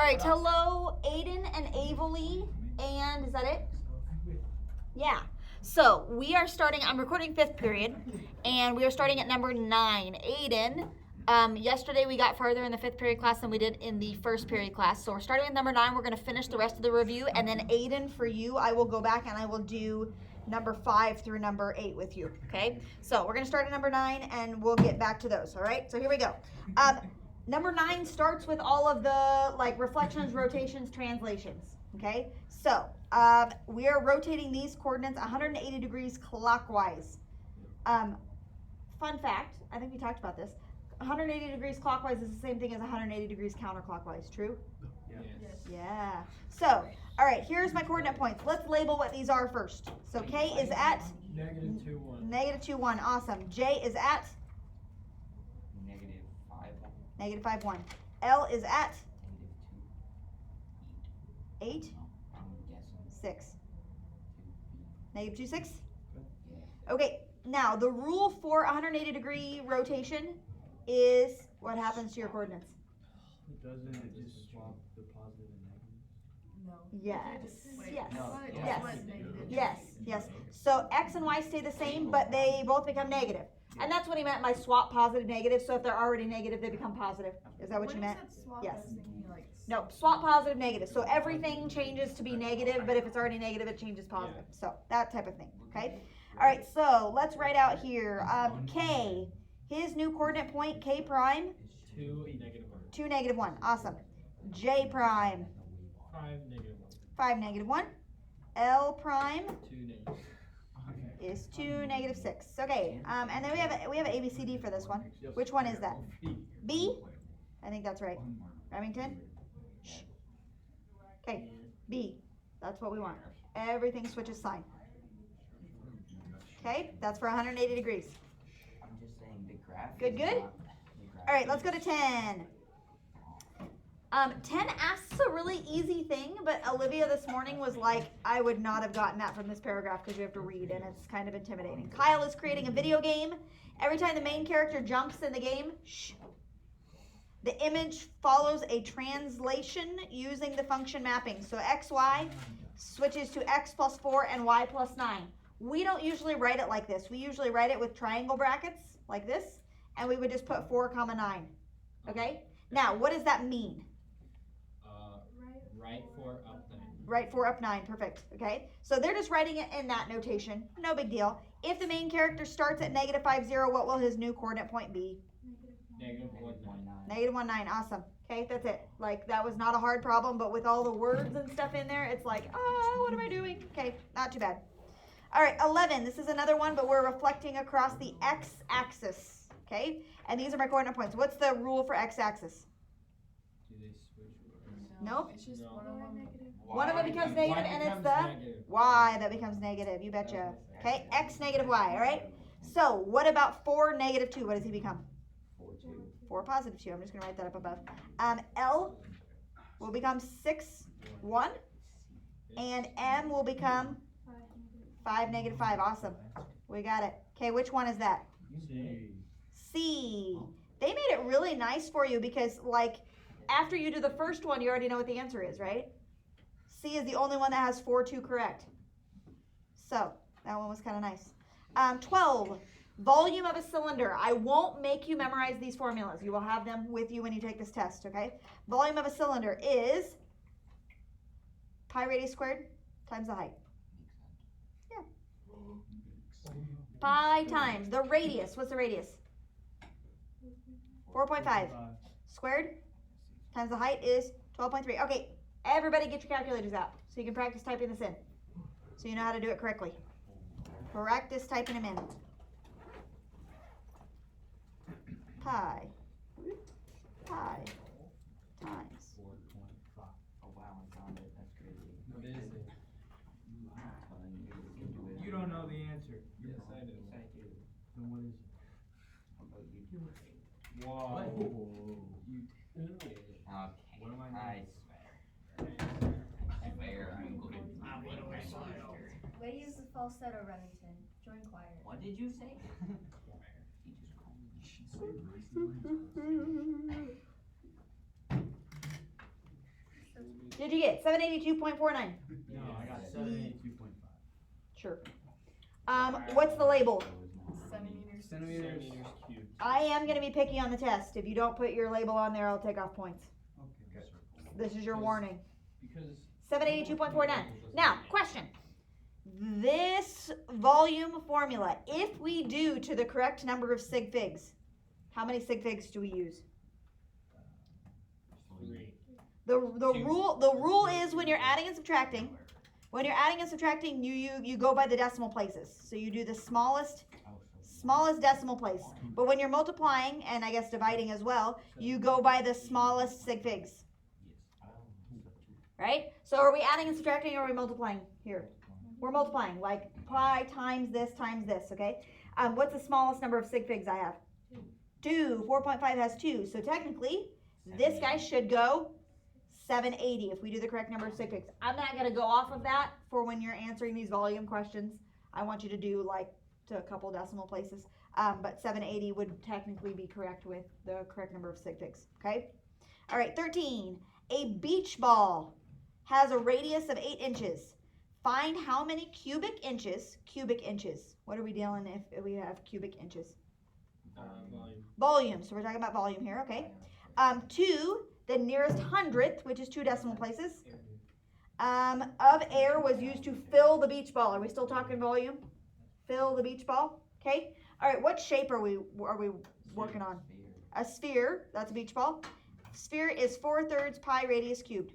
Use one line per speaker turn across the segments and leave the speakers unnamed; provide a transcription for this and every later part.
All right, hello, Aiden and Avery, and is that it? Yeah. So we are starting. I'm recording 5th period, and we are starting at number 9. Aiden. Yesterday we got farther in the 5th period class than we did in the 1st period class. So we're starting with number 9. We're going to finish the rest of the review, and then Aiden, for you, I will go back and I will do number 5 through number 8 with you. Okay. So we're going to start at number 9, and we'll get back to those. All right. So here we go. Number 9 starts with all of the reflections, rotations, translations. Okay, so we are rotating these coordinates 180 degrees clockwise. Fun fact, I think we talked about this. 180 degrees clockwise is the same thing as 180 degrees counterclockwise. True?
Yes.
Yeah. So, all right, here's my coordinate points. Let's label what these are first. So K is at
Negative 2, 1.
negative 2, 1. Awesome. J is at
Negative 5, 1.
negative 5, 1. L is at
Negative 2,
8,
I'm guessing
6.
2,
Negative 2, 6.
yeah.
Okay, now the rule for 180 degree rotation is what happens to your coordinates?
Doesn't it just swap the positive and negative?
No.
Yes, yes,
No,
yes,
Negative.
yes, yes. So X and Y stay the same, but they both become negative. And that's what he meant by swap positive negative. So if they're already negative, they become positive. Is that what you meant? Yes. No, swap positive negative. So everything changes to be negative, but if it's already negative, it changes positive. So that type of thing, okay? All right, so let's write out here. K, his new coordinate point, K prime.
2, negative 1.
2, negative 1. Awesome. J prime.
5, negative 1.
5, negative 1. L prime
2, negative 1.
is 2, negative 6. Okay, and then we have an ABCD for this one. Which one is that? B? I think that's right. Remington? Shh. Okay, B. That's what we want. Everything switches sign. Okay, that's for 180 degrees.
I'm just saying the graph.
Good, good? All right, let's go to 10. 10 asks a really easy thing, but Olivia this morning was like, I would not have gotten that from this paragraph because you have to read, and it's kind of intimidating. Kyle is creating a video game. Every time the main character jumps in the game, shh, the image follows a translation using the function mapping. So XY switches to X plus 4 and Y plus 9. We don't usually write it like this. We usually write it with triangle brackets like this, and we would just put 4 comma 9. Okay? Now, what does that mean?
Right 4 up 9.
Right 4 up 9, perfect. Okay, so they're just writing it in that notation. No big deal. If the main character starts at negative 5, 0, what will his new coordinate point be?
Negative 1, 9.
Negative 1, 9. Awesome. Okay, that's it. Like, that was not a hard problem, but with all the words and stuff in there, it's like, oh, what am I doing? Okay, not too bad. All right, 11. This is another one, but we're reflecting across the x-axis. Okay, and these are my coordinate points. What's the rule for x-axis?
Do they switch words?
Nope.
It's just
No.
one of them.
One of them becomes negative, and it's the
negative.
y that becomes negative. You betcha. Okay, x negative y, all right? So what about 4 negative 2? What does he become?
4, 2.
4 positive 2. I'm just going to write that up above. L will become 6, 1. And M will become 5, negative 5. Awesome. We got it. Okay, which one is that? C. They made it really nice for you because, like, after you do the first one, you already know what the answer is, right? C is the only one that has 4, 2 correct. So that one was kind of nice. 12. Volume of a cylinder. I won't make you memorize these formulas. You will have them with you when you take this test, okay? Volume of a cylinder is pi radius squared times the height. Yeah. Pi times the radius. What's the radius? 4.5. Squared times the height is 12.3. Okay, everybody get your calculators out so you can practice typing this in. So you know how to do it correctly. Practice typing them in. Pi times
4.5. Oh wow, I found it. That's crazy.
What is it?
I'm telling you, you can do it.
You don't know the answer. Yes, I do.
Yes, I do.
Then what is it?
How about you do it?
Whoa. You did it.
Okay,
What am I
I
doing?
swear I'm going to
Way use the falsetto, Remington. Join choir.
What did you say? He just called me.
Did you get 782.49?
No, I got 782.5.
Sure. What's the label?
Centimeters.
Centimeters cubed.
I am going to be picky on the test. If you don't put your label on there, I'll take off points.
Okay.
This is your warning.
Because
782.49. Now, question. This volume formula, if we do to the correct number of sig figs, how many sig figs do we use?
3.
The rule is when you're adding and subtracting, you go by the decimal places. So you do the smallest decimal place. But when you're multiplying, and I guess dividing as well, you go by the smallest sig figs. Right? So are we adding and subtracting, or are we multiplying here? We're multiplying, like pi times this, okay? What's the smallest number of sig figs I have? 2. 4.5 has 2. So technically, this guy should go 780 if we do the correct number of sig figs. I'm not going to go off of that for when you're answering these volume questions. I want you to do like to a couple decimal places. But 780 would technically be correct with the correct number of sig figs, okay? All right, 13. A beach ball has a radius of 8 inches. Find how many cubic inches. What are we dealing if we have cubic inches?
Volume.
Volume, so we're talking about volume here, okay? 2, the nearest hundredth, which is 2 decimal places, of air was used to fill the beach ball. Are we still talking volume? Fill the beach ball, okay? All right, what shape are we working on? A sphere, that's a beach ball. Sphere is 4/3 pi radius cubed.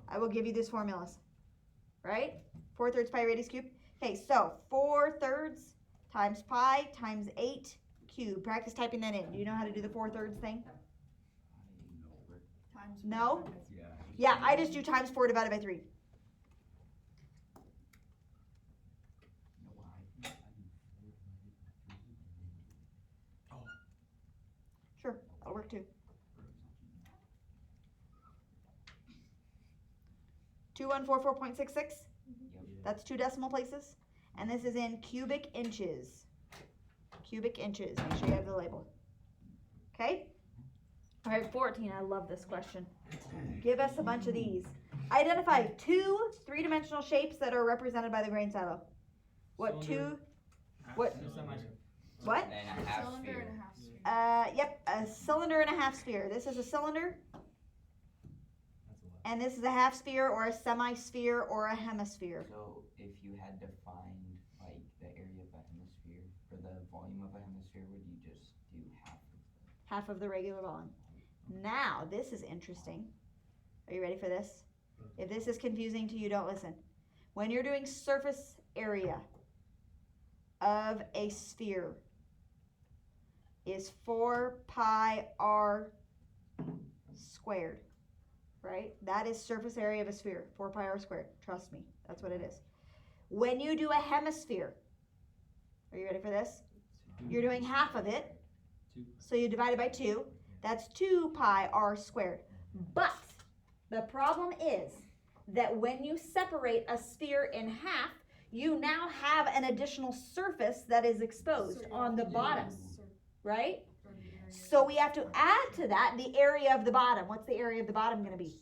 I will give you these formulas, right? 4/3 pi radius cubed. Okay, so 4/3 times pi times 8 cubed. Practice typing that in. Do you know how to do the 4/3 thing?
Times
No?
4.
Yeah, I just do times 4 divided by 3. Sure, that'll work too. 2144.66. That's 2 decimal places. And this is in cubic inches. Cubic inches. Make sure you have the label. Okay? All right, 14. I love this question. Give us a bunch of these. Identify 2 3-dimensional shapes that are represented by the grain silo. What
Cylinder.
2? What? What?
And a half
Cylinder
sphere.
and a half sphere.
Yep, a cylinder and a half sphere. This is a cylinder, and this is a half sphere or a semi-sphere or a hemisphere.
So if you had to find like the area of a hemisphere or the volume of a hemisphere, would you just do half
Half of the regular volume. Now, this is interesting. Are you ready for this? If this is confusing to you, don't listen. When you're doing surface area of a sphere is 4 pi r squared, right? That is surface area of a sphere, 4 pi r squared. Trust me, that's what it is. When you do a hemisphere, are you ready for this? You're doing half of it, so you divide it by 2. That's 2 pi r squared. But the problem is that when you separate a sphere in half, you now have an additional surface that is exposed on the bottom, right? So we have to add to that the area of the bottom. What's the area of the bottom going to be?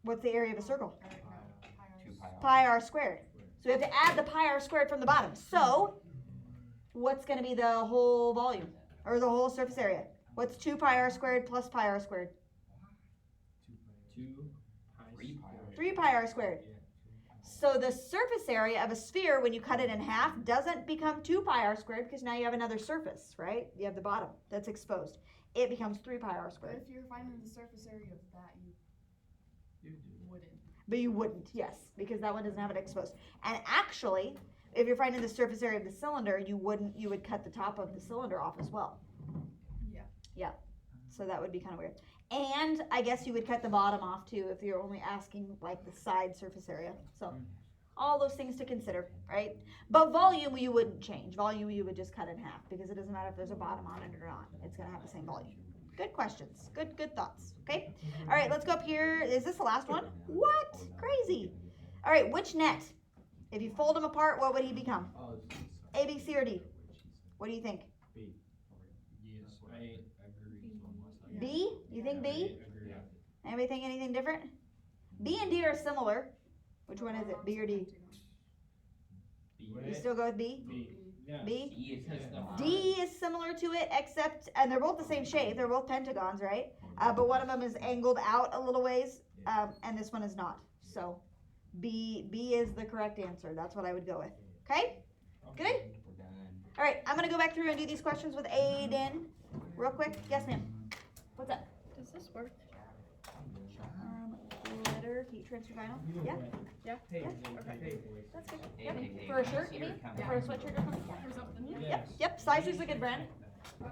What's the area of a circle?
2 pi r.
Pi r squared. So we have to add the pi r squared from the bottom. So what's going to be the whole volume or the whole surface area? What's 2 pi r squared plus pi r squared? 3 pi r squared. So the surface area of a sphere, when you cut it in half, doesn't become 2 pi r squared because now you have another surface, right? You have the bottom that's exposed. It becomes 3 pi r
But
squared.
if you're finding the surface area of that, you wouldn't.
But you wouldn't, yes, because that one doesn't have it exposed. And actually, if you're finding the surface area of the cylinder, you would cut the top of the cylinder off as well.
Yeah.
So that would be kind of weird. And I guess you would cut the bottom off too if you're only asking like the side surface area. So all those things to consider, right? But volume you wouldn't change. Volume you would just cut in half because it doesn't matter if there's a bottom on it or not. It's going to have the same volume. Good questions. Good thoughts. Okay. All right, let's go up here. Is this the last one? What? Crazy. All right, which net? If you fold them apart, what would he become? A, B, C, or D? What do you think?
Yes, I agree.
B? You think B? Anybody think anything different? B and D are similar. Which one is it? B or D? You still go with B?
B. Yeah.
B?
D is just the
D is similar to it, except, and they're both the same shape. They're both pentagons, right? But one of them is angled out a little ways, and this one is not. So B is the correct answer. That's what I would go with. Okay? Good?
We're done.
All right, I'm going to go back through and do these questions with Aiden real quick. Yes, ma'am. What's up?
Does this work?
Letter, heat transfer vinyl. Yeah?
Yeah.
Hey,
Okay.
hey,
That's good.
Hey,
Yep.
hey, hey,
For a shirt, you
here
mean?
it comes.
For a sweatshirt or something?
Or something.
Mhm.
Yes.
Yep. Size is a good brand.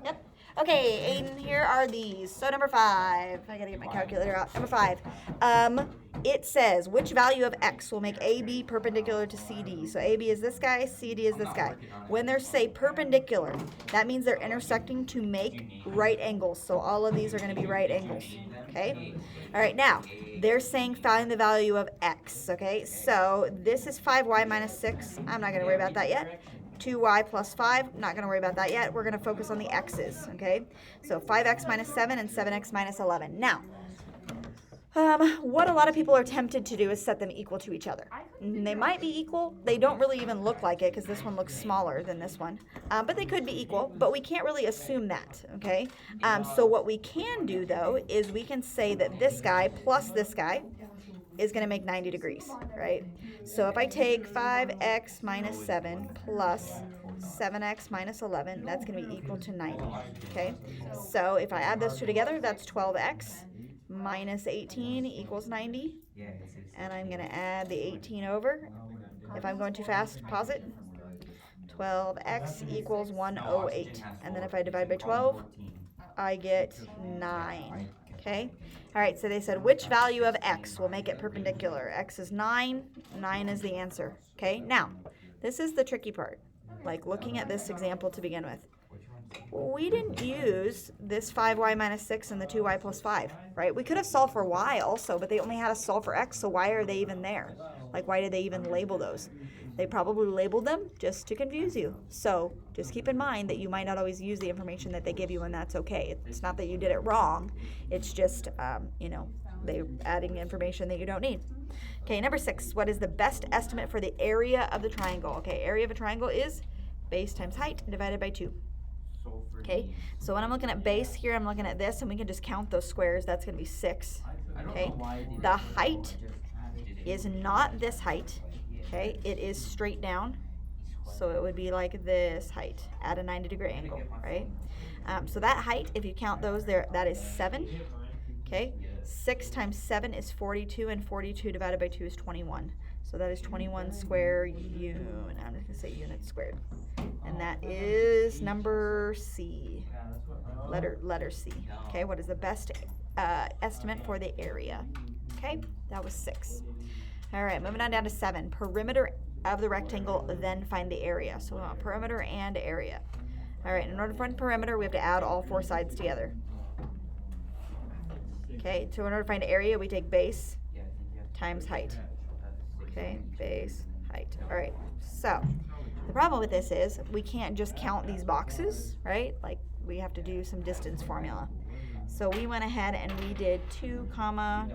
Yep. Okay, Aiden, here are these. So number 5. I gotta get my calculator out. Number 5. It says which value of x will make AB perpendicular to CD. So AB is this guy, CD is this guy. When they're say perpendicular, that means they're intersecting to make right angles. So all of these are gonna be right angles. Okay? All right, now they're saying find the value of x. Okay, so this is 5y minus 6. I'm not gonna worry about that yet. 2y plus 5, not going to worry about that yet. We're going to focus on the x's, okay? So 5x minus 7 and 7x minus 11. Now, what a lot of people are tempted to do is set them equal to each other. They might be equal. They don't really even look like it because this one looks smaller than this one. But they could be equal, but we can't really assume that, okay? So what we can do, though, is we can say that this guy plus this guy is going to make 90 degrees, right? So if I take 5x minus 7 plus 7x minus 11, that's going to be equal to 90, okay? So if I add those two together, that's 12x minus 18 equals 90, and I'm going to add the 18 over. If I'm going too fast, pause it. 12x equals 108, and then if I divide by 12, I get 9, okay? All right, so they said which value of x will make it perpendicular? X is 9, 9 is the answer, okay? Now, this is the tricky part, like looking at this example to begin with. We didn't use this 5y minus 6 and the 2y plus 5, right? We could have solved for y also, but they only had us solve for x, so why are they even there? Like, why did they even label those? They probably labeled them just to confuse you. So just keep in mind that you might not always use the information that they give you, and that's okay. It's not that you did it wrong. It's just, they're adding information that you don't need. Okay, number 6. What is the best estimate for the area of the triangle? Okay, area of a triangle is base times height divided by 2. Okay, so when I'm looking at base here, I'm looking at this, and we can just count those squares. That's going to be 6. Okay, the height is not this height. Okay, it is straight down, so it would be like this height at a 90-degree angle, right? So that height, if you count those there, that is 7. Okay, 6 times 7 is 42, and 42 divided by 2 is 21. So that is 21 square unit. I'm just gonna say units squared, and that is number C. Letter C. Okay, what is the best estimate for the area? Okay, that was 6. All right, moving on down to 7. Perimeter of the rectangle, then find the area. So we want perimeter and area. All right, in order to find perimeter, we have to add all 4 sides together. Okay, so in order to find area, we take base times height. Okay, base, height. All right, so the problem with this is we can't just count these boxes, right? Like, we have to do some distance formula. So we went ahead and we did 2 comma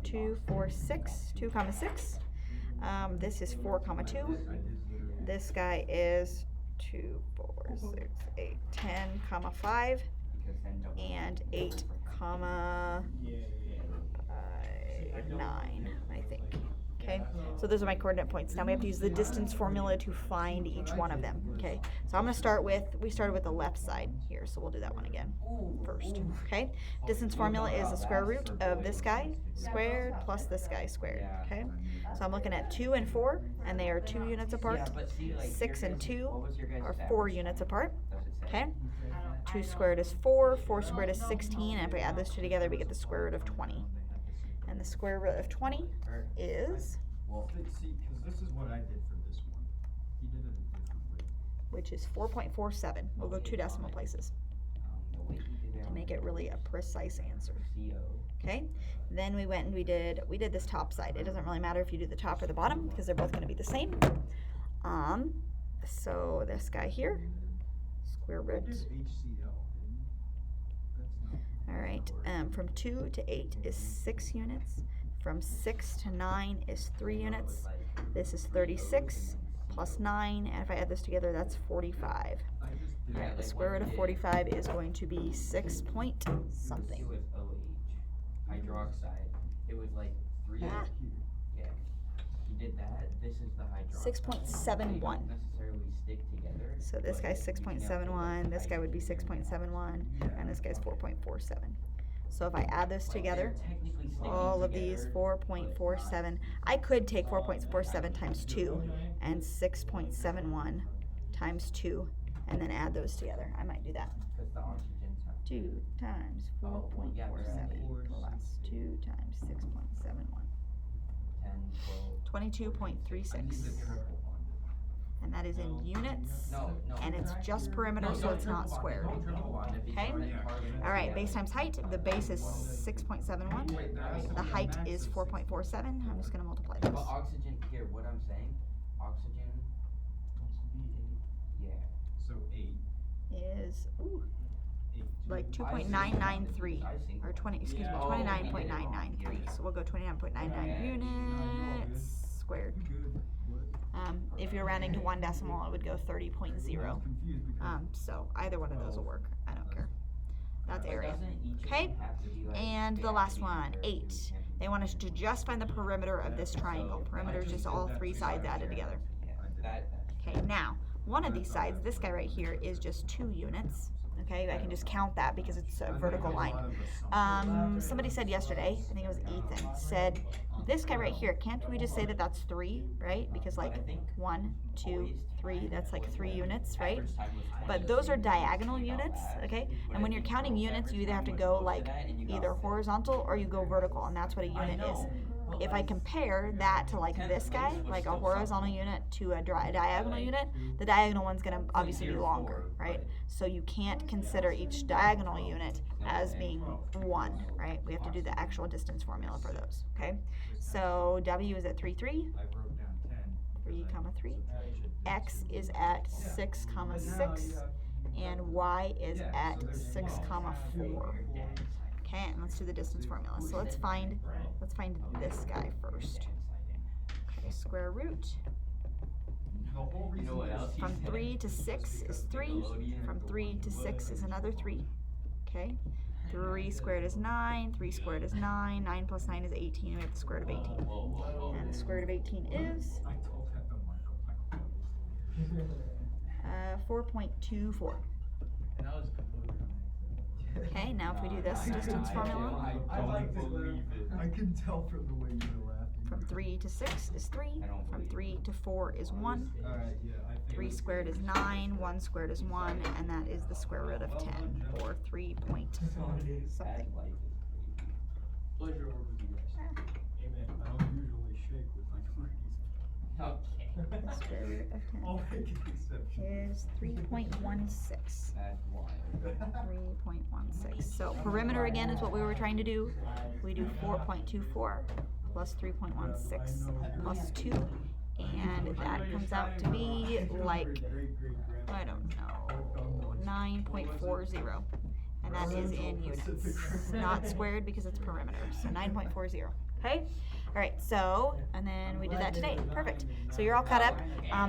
2, 4, 6, 2 comma 6. This is 4 comma 2. This guy is 2, 4, 6, 8, 10 comma 5, and 8 comma 9, I think. Okay, so those are my coordinate points. Now we have to use the distance formula to find each one of them. Okay, so I'm going to start with, we started with the left side here, so we'll do that one again first. Okay, distance formula is the square root of this guy squared plus this guy squared. Okay, so I'm looking at 2 and 4, and they are 2 units apart. 6 and 2 are 4 units apart. Okay, 2 squared is 4, 4 squared is 16, and if we add those two together, we get the square root of 20. And the square root of 20 is?
Well, see, because this is what I did for this one. He did it a different way.
Which is 4.47. We'll go 2 decimal places to make it really a precise answer. Okay, then we went and we did this top side. It doesn't really matter if you do the top or the bottom because they're both going to be the same. So this guy here, square root.
HCL, didn't you? That's not.
All right, from 2 to 8 is 6 units. From 6 to 9 is 3 units. This is 36 plus 9, and if I add this together, that's 45.
I just did.
All right, the square root of 45 is going to be 6 point something.
It was OH. Hydroxide. It was like 3.
Ah.
Yeah. You did that. This is the hydroxide.
6.71.
They don't necessarily stick together.
So this
but
guy's
you can't put, like,
6.71, this guy would be
hydrogen
6.71, and this guy's 4.47. So if I add this
Like,
together,
they're technically sticking
all of these
together,
4.47, I could take 4.47 times 2 and 6.71 times 2 and then add those together. I might do that.
Because the oxygens have
2 times
Oh, well, yeah, they're at
4.47 plus 2 times 6.71.
10, 12.
22.36. And that is in units.
No.
And it's just perimeter,
No,
so
don't
it's not
triple bond it,
squared.
don't triple bond it, because
Okay?
then carbon
All right,
together.
base times height. The base is 6.71. The height is 4.47. I'm just going to multiply
But
those.
oxygen, here, what I'm saying, oxygen, yeah.
So 8.
Is, ooh,
8.
like
I see
2.993
I see
or 20, excuse me,
Yeah.
Oh, we did it wrong.
29.993. So we'll go 29.99
Yeah.
units squared.
Good. What?
If you're rounding to 1 decimal, it would go 30.0.
Confused because
So either one of those will work. I don't care. That's
But
area.
doesn't each of
Okay,
them have to be, like,
and
they
the
have
last
to be
one,
compared
8.
to- can't be
They want us to just find the perimeter of this triangle. Perimeter is just all 3 sides added together.
Yeah, that's
Okay, now, one of these sides, this guy right here, is just 2 units. Okay, I can just count that because it's a vertical line. Somebody said yesterday, I think it was Ethan, said, this guy right here, can't we just say that that's 3, right? Because like 1, 2, 3, that's like 3 units, right?
average time was 20.
But those are
You
diagonal
think about
units,
that.
okay?
But
And when
if
you're
you
counting
know
units, you either
average
have to
time
go
was
like
close to that and you got
either
six.
horizontal or you go vertical, and that's what a unit is. If I compare that to like this guy, like a horizontal unit to a diagonal unit, the diagonal one's gonna obviously be longer, right? So you can't consider each diagonal unit as being 1, right? We have to do the actual distance formula for those, okay? So W is at 3, 3,
I wrote down 10.
3 comma 3. X is at 6 comma 6, and Y is at 6 comma 4. Okay, and let's do the distance formula. So let's find this guy first. Okay, square root.
The whole
You know what else
From 3 to 6 is 3. From 3 to 6 is another 3. Okay. 3 squared is 9. 3 squared is 9. 9 plus 9 is 18. We have the square root of 18. And the square root of 18 is
I told that to Michael.
4.24.
And I was completely on
Okay, now if we do this distance formula,
I don't believe it. I can tell from the way you were laughing.
from 3 to 6 is 3. From 3 to 4 is 1.
Alright, yeah, I think.
3 squared is 9, 1 squared is 1, and that is the square root of 10, or 3 point something.
Pleasure working with you guys. Amen.
I don't usually shake with minorities.
Okay.
Square root of 10
I'll make an exception.
is 3.16.
That's wild.
3.16. So perimeter again is what we were trying to do. We do 4.24 plus 3.16 plus 2, and that comes out to be like, I don't know, 9.40. And that is in units, not squared because it's perimeter. So 9.40. Okay? All right, so, and then we did that today. Perfect. So you're all caught up.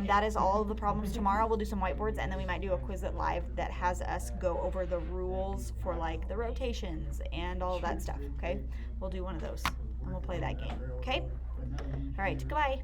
That is all of the problems tomorrow. We'll do some whiteboards, and then we might do a Quizlet Live that has us go over the rules for like the rotations and all of that stuff, okay? We'll do one of those, and we'll play that game, okay? All right, goodbye.